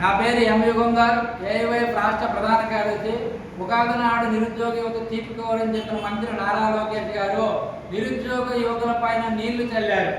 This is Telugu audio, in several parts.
నా పేరు ఎం యుగంధర్, ఏఐవైఎఫ్ రాష్ట్ర ప్రధాన కార్యదర్శి. ఉగాది నాడు నిరుద్యోగ యువత తీర్చుకోవాలని చెప్పిన మంత్రి నారా లోకేష్ గారు నిరుద్యోగ యువకుల పైన నీళ్లు చల్లారు.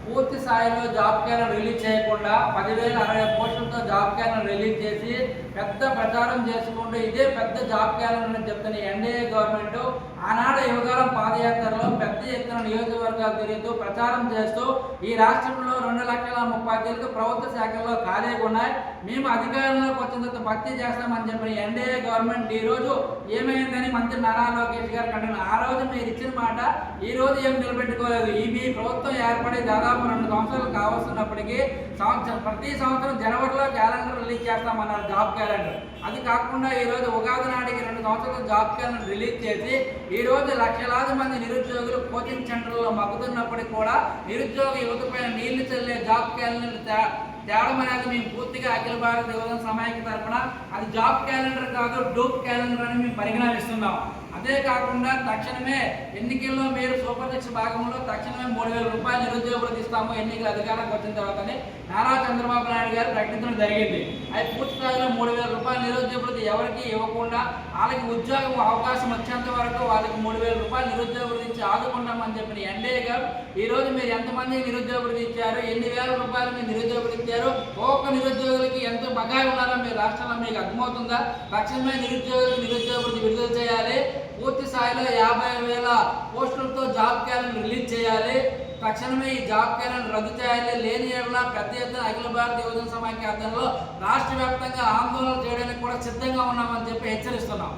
పూర్తి స్థాయిలో జాబ్ క్యాలెండర్ రిలీజ్ చేయకుండా 10,060 పోస్టులతో జాబ్ క్యాలెండర్ రిలీజ్ చేసి పెద్ద ప్రచారం చేసుకుంటూ ఇదే పెద్ద జాబ్ క్యాలెండర్ అని చెప్తున్న ఎన్డీఏ గవర్నమెంట్ ఆనాడు యువకాలం పాదయాత్రలో పెద్ద ఎత్తున నియోజకవర్గాలు తిరుగుతూ ప్రచారం చేస్తూ ఈ రాష్ట్రంలో 2,30,000 ప్రభుత్వ శాఖల్లో ఖాళీగా ఉన్నాయి, మేము అధికారంలోకి వచ్చిన తర్వాత భర్తీ చేస్తామని చెప్పిన ఎన్డీఏ గవర్నమెంట్ ఈ రోజు ఏమైందని మంత్రి నారా లోకేష్ గారు కంటున్నారు. ఆ రోజు మీరు ఇచ్చిన మాట ఈ రోజు ఏం నిలబెట్టుకోలేదు. మీ ప్రభుత్వం ఏర్పడి దాదాపు 2 సంవత్సరాలు కావస్తున్నప్పటికీ ప్రతి సంవత్సరం జనవరిలో క్యాలెండర్ రిలీజ్ చేస్తామన్నారు, జాబ్ క్యాలెండర్. అది కాకుండా ఈ రోజు ఉగాది నాటికి 2 సంవత్సరాల జాబ్ క్యాలెండర్ రిలీజ్ చేసి ఈ రోజు లక్షలాది మంది నిరుద్యోగులు కోచింగ్ సెంటర్లో మగ్గుతున్నప్పటికీ కూడా నిరుద్యోగ యువతపై నీళ్లు చల్లే జాబ్ క్యాలెండర్ తేవడం అనేది మేము పూర్తిగా అఖిల భారత యువజన సమాఖ్య తరఫున అది జాబ్ క్యాలెండర్ కాదు, డూప్ క్యాలెండర్ అని మేము పరిగణిస్తున్నాం. అదే కాకుండా తక్షణమే ఎన్నికల్లో మీరు సూపర్ సిక్స్ భాగంలో తక్షణమే 3,000 రూపాయలు నిరుద్యోగ వృత్తి ఇస్తాము ఎన్నికల అధికారంలోకి వచ్చిన తర్వాతనే నారా చంద్రబాబు నాయుడు గారు ప్రకటించడం జరిగింది. అది పూర్తి స్థాయిలో 3,000 రూపాయలు నిరుద్యోగ వృత్తి ఎవరికి ఇవ్వకుండా వాళ్ళకి ఉద్యోగం అవకాశం వచ్చేంత వరకు వాళ్ళకి 3,000 రూపాయలు నిరుద్యోగ వృత్తి ఇచ్చి ఆదుకుంటామని చెప్పిన ఎన్డీఏ గారు ఈ రోజు మీరు ఎంతమంది నిరుద్యోగ వృత్తి ఇచ్చారు, ఎన్ని వేల రూపాయలు మీరు నిరుద్యోగ వృత్తి ఇచ్చారు, ఒక్కొక్క నిరుద్యోగులకి ఎంతో బకాయి ఉన్నారో మీ రాష్ట్రంలో మీకు అర్థమవుతుందా? తక్షణమే నిరుద్యోగులకు నిరుద్యోగ వృత్తి విడుదల చేయాలి. పూర్తి స్థాయిలో 50,000 పోస్టులతో జాబ్ క్యాలెండర్ రిలీజ్ చేయాలి. తక్షణమే ఈ జాబ్ క్యాలెండర్ రద్దు చేయాలి. లేని ఏళ్ళ పెద్ద ఎత్తున అఖిల భారత యువజన సమాఖ్య ఆధ్వర్యంలో రాష్ట్ర వ్యాప్తంగా ఆందోళన చేయడానికి కూడా సిద్ధంగా ఉన్నామని చెప్పి హెచ్చరిస్తున్నాం.